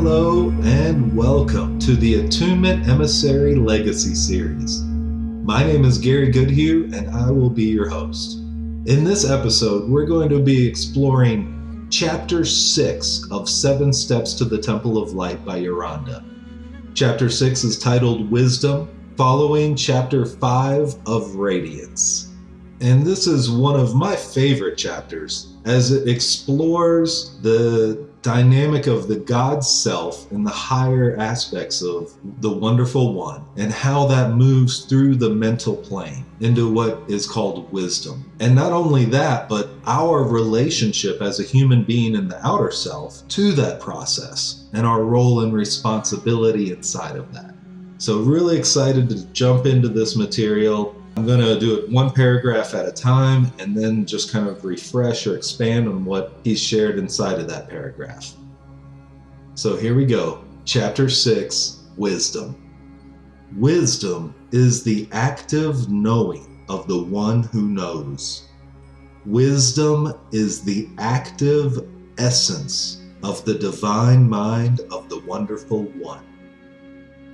Hello and welcome to the Attunement Emissary Legacy series. My name is Gary Goodhue and I will be your host. In this episode, we're going to be exploring Chapter 6 of 7 Steps to the Temple of Light by Uranda. Chapter 6 is titled Wisdom, following Chapter 5 of Radiance. And this is one of my favorite chapters as it explores the dynamic of the God self and the higher aspects of the Wonderful One and how that moves through the mental plane into what is called wisdom. And not only that, but our relationship as a human being in the outer self to that process and our role and responsibility inside of that. So really excited to jump into this material. I'm going to do it one paragraph at a time and then just kind of refresh or expand on what he's shared inside of that paragraph. So here we go. Chapter 6, Wisdom. Wisdom is the active knowing of the one who knows. Wisdom is the active essence of the divine mind of the Wonderful One.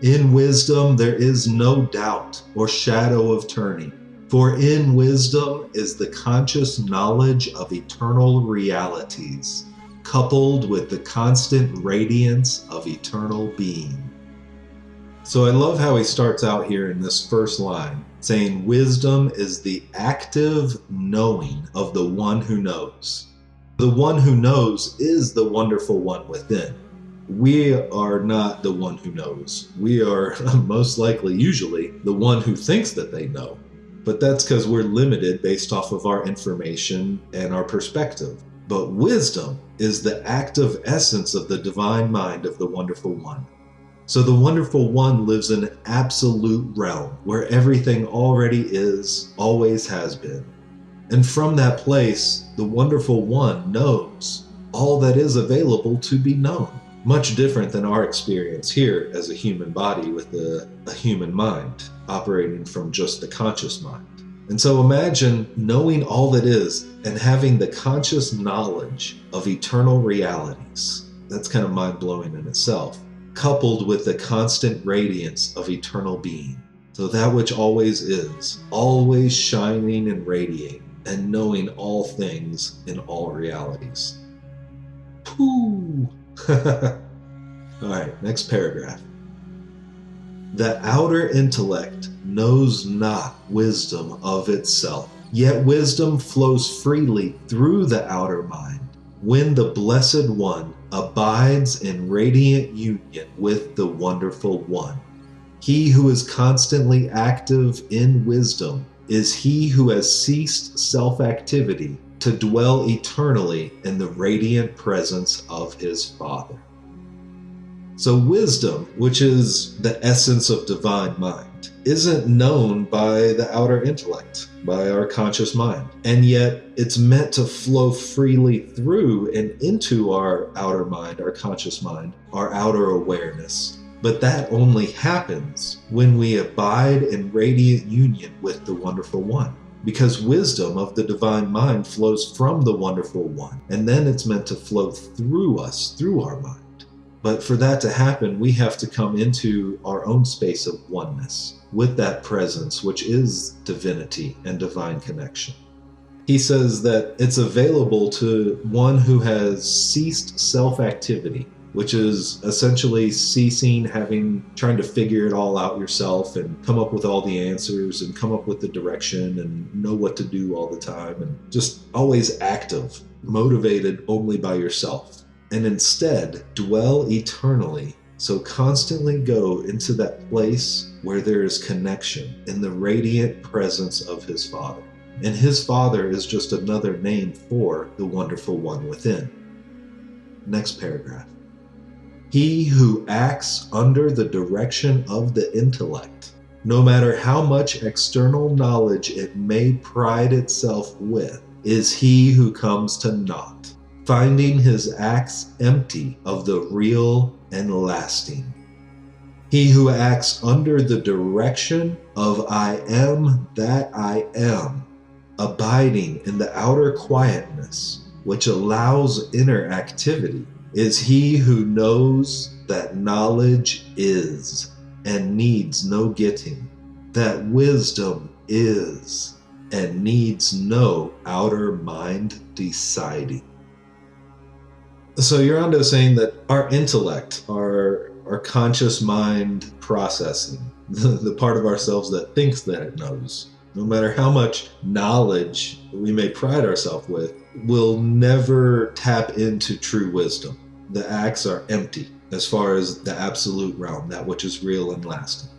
In wisdom there is no doubt or shadow of turning, for in wisdom is the conscious knowledge of eternal realities, coupled with the constant radiance of eternal being. So I love how he starts out here in this first line, saying wisdom is the active knowing of the one who knows. The one who knows is the Wonderful One within. We are not the one who knows. We are most likely, usually, the one who thinks that they know. But that's because we're limited based off of our information and our perspective. But wisdom is the active essence of the divine mind of the Wonderful One. So the Wonderful One lives in an absolute realm where everything already is, always has been. And from that place, the Wonderful One knows all that is available to be known. Much different than our experience here as a human body with a human mind operating from just the conscious mind. And so imagine knowing all that is and having the conscious knowledge of eternal realities. That's kind of mind-blowing in itself, coupled with the constant radiance of eternal being. So that which always is, always shining and radiating, and knowing all things in all realities. Pooh! All right, next paragraph. The outer intellect knows not wisdom of itself, yet wisdom flows freely through the outer mind when the Blessed One abides in radiant union with the Wonderful One. He who is constantly active in wisdom is he who has ceased self-activity to dwell eternally in the radiant presence of his Father. So wisdom, which is the essence of divine mind, isn't known by the outer intellect, by our conscious mind. And yet it's meant to flow freely through and into our outer mind, our conscious mind, our outer awareness. But that only happens when we abide in radiant union with the Wonderful One. Because wisdom of the divine mind flows from the Wonderful One, and then it's meant to flow through us, through our mind. But for that to happen, we have to come into our own space of oneness with that presence, which is divinity and divine connection. He says that it's available to one who has ceased self-activity, which is essentially ceasing trying to figure it all out yourself and come up with all the answers and come up with the direction and know what to do all the time and just always active, motivated only by yourself. And instead dwell eternally, so constantly go into that place where there is connection in the radiant presence of his Father. And his Father is just another name for the Wonderful One within. Next paragraph. He who acts under the direction of the intellect, no matter how much external knowledge it may pride itself with, is he who comes to naught, finding his acts empty of the real and lasting. He who acts under the direction of I am that I am, abiding in the outer quietness, which allows inner activity, is he who knows that knowledge is and needs no getting, that wisdom is and needs no outer mind deciding. So Uranda is saying that our intellect, our conscious mind processing, the part of ourselves that thinks that it knows, no matter how much knowledge we may pride ourselves with, will never tap into true wisdom. The acts are empty as far as the absolute realm, that which is real and lasting.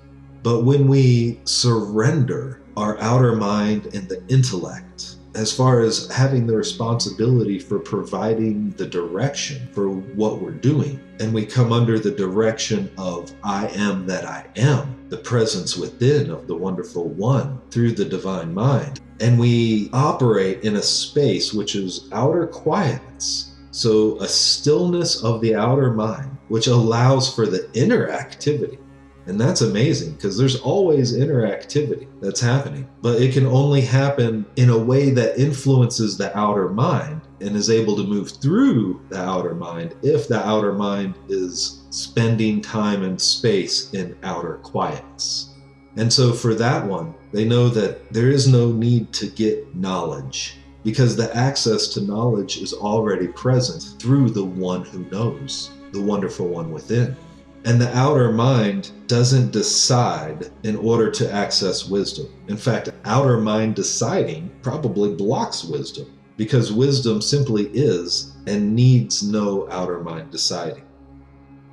But when we surrender our outer mind and the intellect, as far as having the responsibility for providing the direction for what we're doing, and we come under the direction of I am that I am, the presence within of the wonderful one through the divine mind, and we operate in a space which is outer quietness, so a stillness of the outer mind, which allows for the inner activity. And that's amazing because there's always inner activity that's happening, but it can only happen in a way that influences the outer mind and is able to move through the outer mind if the outer mind is spending time and space in outer quietness. And so for that one, they know that there is no need to get knowledge because the access to knowledge is already present through the one who knows, the wonderful one within. And the outer mind doesn't decide in order to access wisdom. In fact, outer mind deciding probably blocks wisdom because wisdom simply is and needs no outer mind deciding.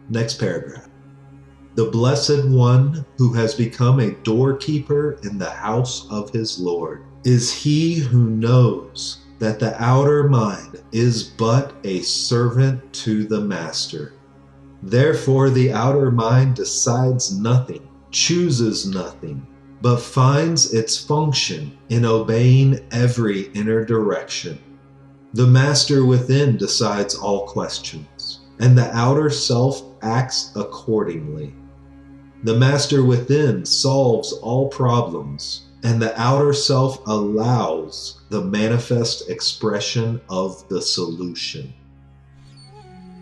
Next paragraph. The Blessed One who has become a doorkeeper in the house of his Lord is he who knows that the outer mind is but a servant to the master. Therefore, the outer mind decides nothing, chooses nothing, but finds its function in obeying every inner direction. The master within decides all questions, and the outer self acts accordingly. The master within solves all problems, and the outer self allows the manifest expression of the solution.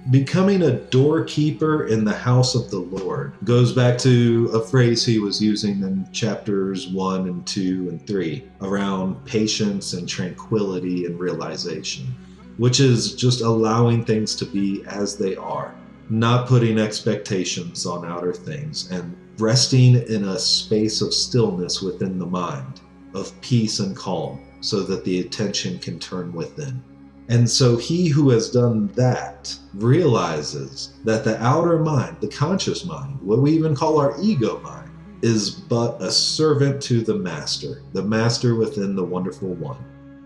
Becoming a doorkeeper in the house of the Lord goes back to a phrase he was using in chapters 1 and 2 and 3 around patience and tranquility and realization, which is just allowing things to be as they are, not putting expectations on outer things, and resting in a space of stillness within the mind, of peace and calm, so that the attention can turn within. And so he who has done that realizes that the outer mind, the conscious mind, what we even call our ego mind, is but a servant to the master within the wonderful one.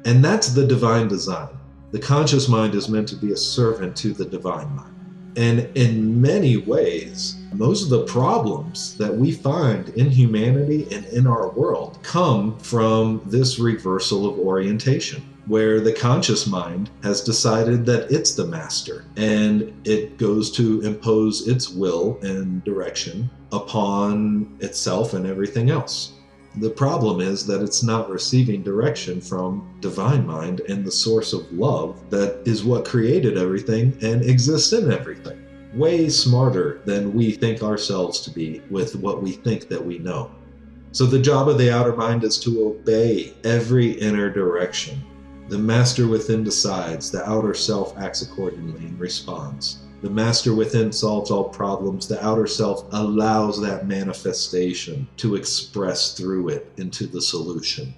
And that's the divine design. The conscious mind is meant to be a servant to the divine mind. And in many ways, most of the problems that we find in humanity and in our world come from this reversal of orientation, where the conscious mind has decided that it's the master and it goes to impose its will and direction upon itself and everything else. The problem is that it's not receiving direction from divine mind and the source of love that is what created everything and exists in everything. Way smarter than we think ourselves to be with what we think that we know. So the job of the outer mind is to obey every inner direction. The master within decides, the outer self acts accordingly and responds. The master within solves all problems, the outer self allows that manifestation to express through it into the solution.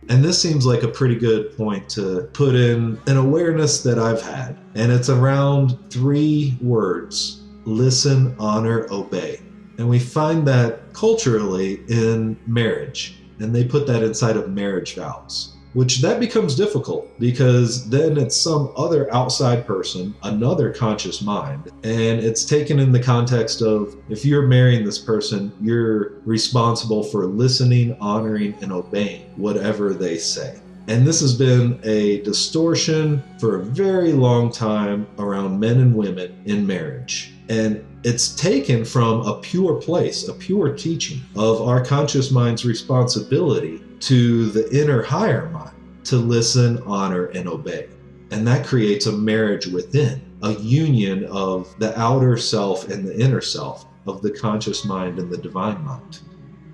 And this seems like a pretty good point to put in an awareness that I've had. And it's around 3 words: listen, honor, obey. And we find that culturally in marriage. And they put that inside of marriage vows, which that becomes difficult because then it's some other outside person, another conscious mind, and it's taken in the context of if you're marrying this person, you're responsible for listening, honoring, and obeying whatever they say. And this has been a distortion for a very long time around men and women in marriage. And it's taken from a pure place, a pure teaching of our conscious mind's responsibility to the inner higher mind to listen, honor, and obey. And that creates a marriage within. a union of the outer self and the inner self, of the conscious mind and the divine mind.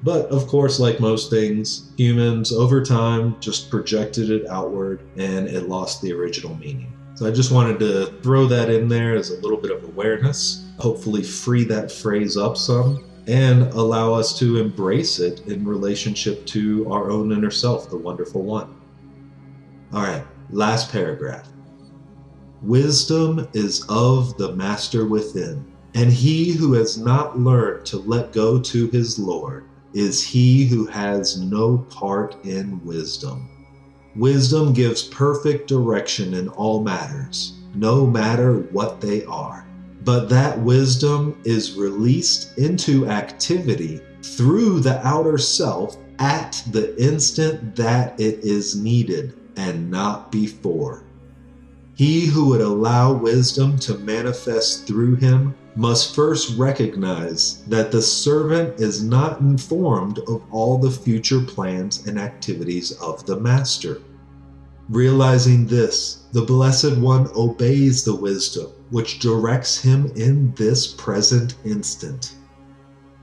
But of course, like most things, humans over time just projected it outward and it lost the original meaning. So I just wanted to throw that in there as a little bit of awareness, hopefully free that phrase up some, and allow us to embrace it in relationship to our own inner self, the wonderful one. All right, last paragraph. Wisdom is of the master within, and he who has not learned to let go to his Lord is he who has no part in wisdom. Wisdom gives perfect direction in all matters, no matter what they are. But that wisdom is released into activity through the outer self at the instant that it is needed, and not before. He who would allow wisdom to manifest through him must first recognize that the servant is not informed of all the future plans and activities of the master. Realizing this, the Blessed One obeys the wisdom which directs him in this present instant,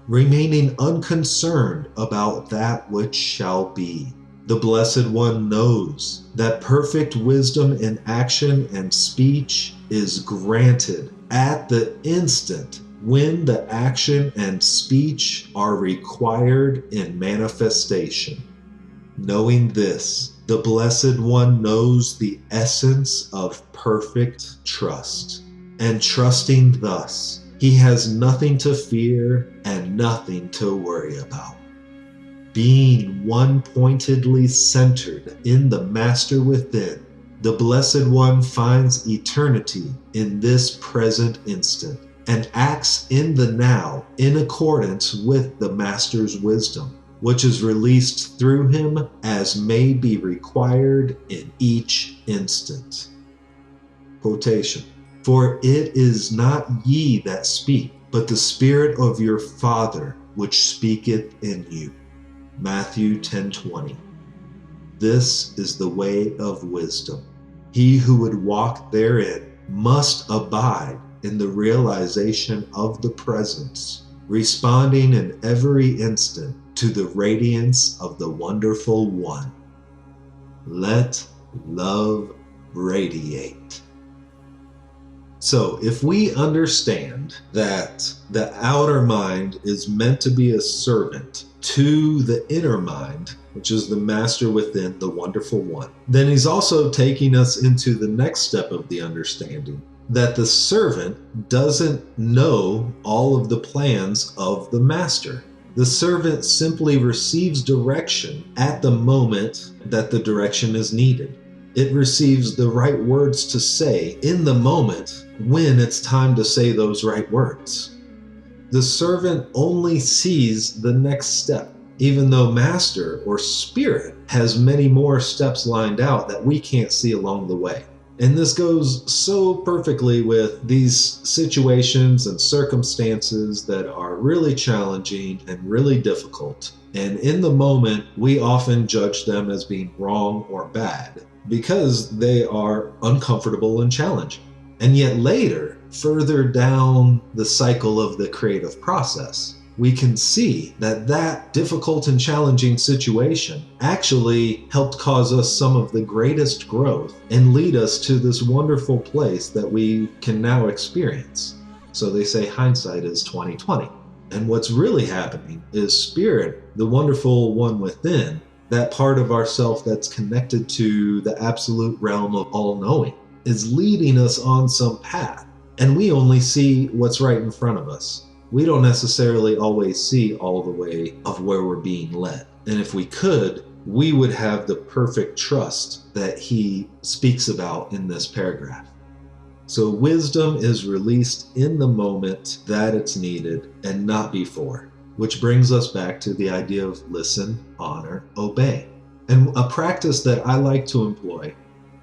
remaining unconcerned about that which shall be. The Blessed One knows that perfect wisdom in action and speech is granted at the instant when the action and speech are required in manifestation. Knowing this, the Blessed One knows the essence of perfect trust, and trusting thus, he has nothing to fear and nothing to worry about. Being one-pointedly centered in the Master within, the Blessed One finds eternity in this present instant and acts in the now in accordance with the Master's wisdom, which is released through him as may be required in each instant. Quotation. For it is not ye that speak, but the Spirit of your Father which speaketh in you. Matthew 10:20. This is the way of wisdom. He who would walk therein must abide in the realization of the presence, responding in every instant to the radiance of the wonderful one. Let love radiate. So if we understand that the outer mind is meant to be a servant to the inner mind, which is the master within, the wonderful one, then he's also taking us into the next step of the understanding, that the servant doesn't know all of the plans of the master. The servant simply receives direction at the moment that the direction is needed. It receives the right words to say in the moment when it's time to say those right words. The servant only sees the next step, even though Master or Spirit has many more steps lined out that we can't see along the way. And this goes so perfectly with these situations and circumstances that are really challenging and really difficult. And in the moment, we often judge them as being wrong or bad because they are uncomfortable and challenging. And yet later, further down the cycle of the creative process, we can see that that difficult and challenging situation actually helped cause us some of the greatest growth and lead us to this wonderful place that we can now experience. So they say hindsight is 20/20. And what's really happening is Spirit, the wonderful one within, that part of ourself that's connected to the absolute realm of all-knowing, is leading us on some path. And we only see what's right in front of us. We don't necessarily always see all the way of where we're being led. And if we could, we would have the perfect trust that he speaks about in this paragraph. So wisdom is released in the moment that it's needed and not before, which brings us back to the idea of listen, honor, obey. And a practice that I like to employ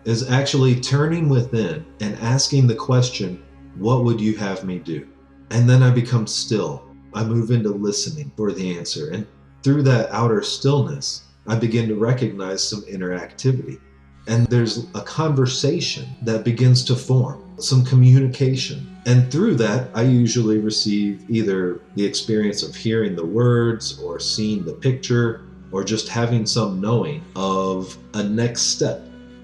is actually turning within and asking the question, what would you have me do? And then I become still. I move into listening for the answer. And through that outer stillness, I begin to recognize some inner activity. And there's a conversation that begins to form. some communication. And through that, I usually receive either the experience of hearing the words or seeing the picture or just having some knowing of a next step.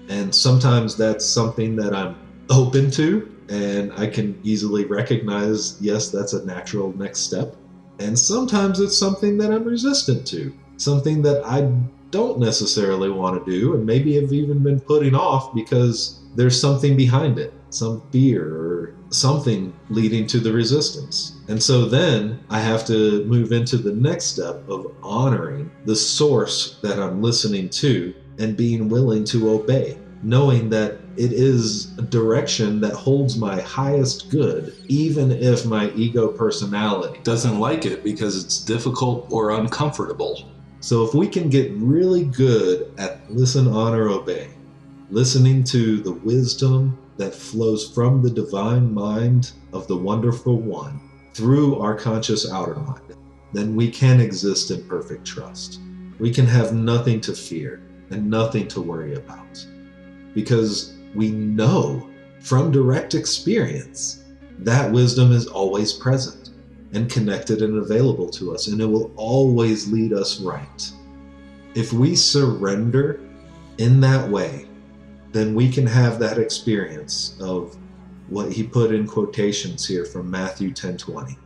And sometimes that's something that I'm open to and I can easily recognize, yes, that's a natural next step. And sometimes it's something that I'm resistant to, something that I don't necessarily want to do and maybe have even been putting off because there's something behind it, some fear or something leading to the resistance. And so then I have to move into the next step of honoring the source that I'm listening to and being willing to obey, knowing that it is a direction that holds my highest good, even if my ego personality doesn't like it because it's difficult or uncomfortable. So if we can get really good at listen, honor, obey, listening to the wisdom that flows from the divine mind of the wonderful one through our conscious outer mind, then we can exist in perfect trust. We can have nothing to fear and nothing to worry about, because we know from direct experience that wisdom is always present and connected and available to us, and it will always lead us right. If we surrender in that way, then we can have that experience of what he put in quotations here from Matthew 10:20.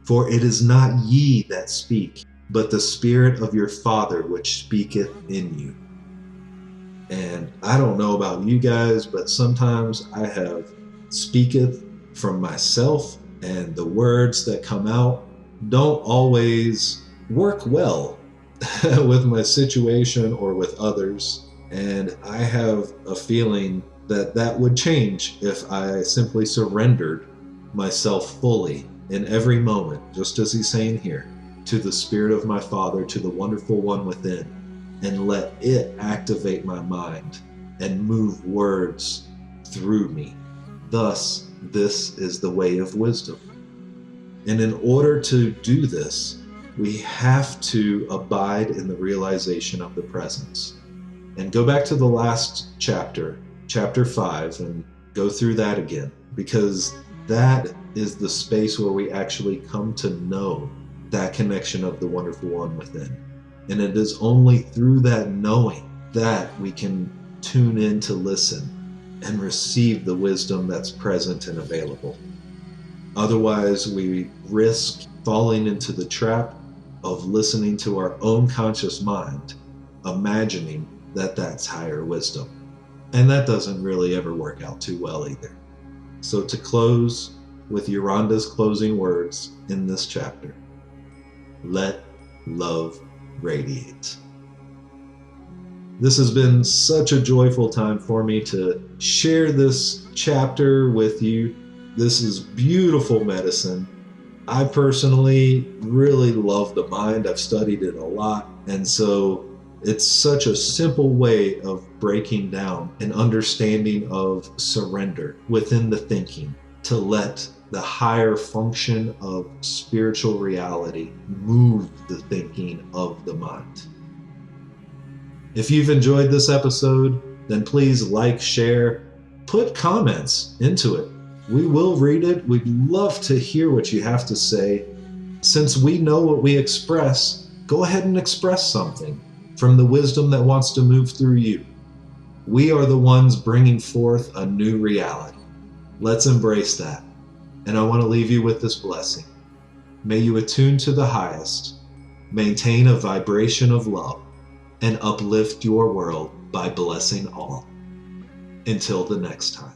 For it is not ye that speak, but the Spirit of your Father which speaketh in you. And I don't know about you guys, but sometimes I have speaketh from myself, and the words that come out don't always work well with my situation or with others. And I have a feeling that that would change if I simply surrendered myself fully in every moment, just as he's saying here, to the Spirit of my Father, to the wonderful one within, and let it activate my mind and move words through me. Thus, this is the way of wisdom. And in order to do this, we have to abide in the realization of the presence. And go back to the last chapter, chapter 5, and go through that again, because that is the space where we actually come to know that connection of the wonderful one within. And it is only through that knowing that we can tune in to listen and receive the wisdom that's present and available. Otherwise, we risk falling into the trap of listening to our own conscious mind, imagining that that's higher wisdom. And that doesn't really ever work out too well either. So to close with Uranda's closing words in this chapter, let love radiate. This has been such a joyful time for me to share this chapter with you. This is beautiful medicine. I personally really love the mind. I've studied it a lot. And so it's such a simple way of breaking down an understanding of surrender within the thinking, to let the higher function of spiritual reality move the thinking of the mind. If you've enjoyed this episode, then please like, share, put comments into it. We will read it. We'd love to hear what you have to say. Since we know what we express, go ahead and express something from the wisdom that wants to move through you. We are the ones bringing forth a new reality. Let's embrace that. And I want to leave you with this blessing. May you attune to the highest, maintain a vibration of love, and uplift your world by blessing all. Until the next time.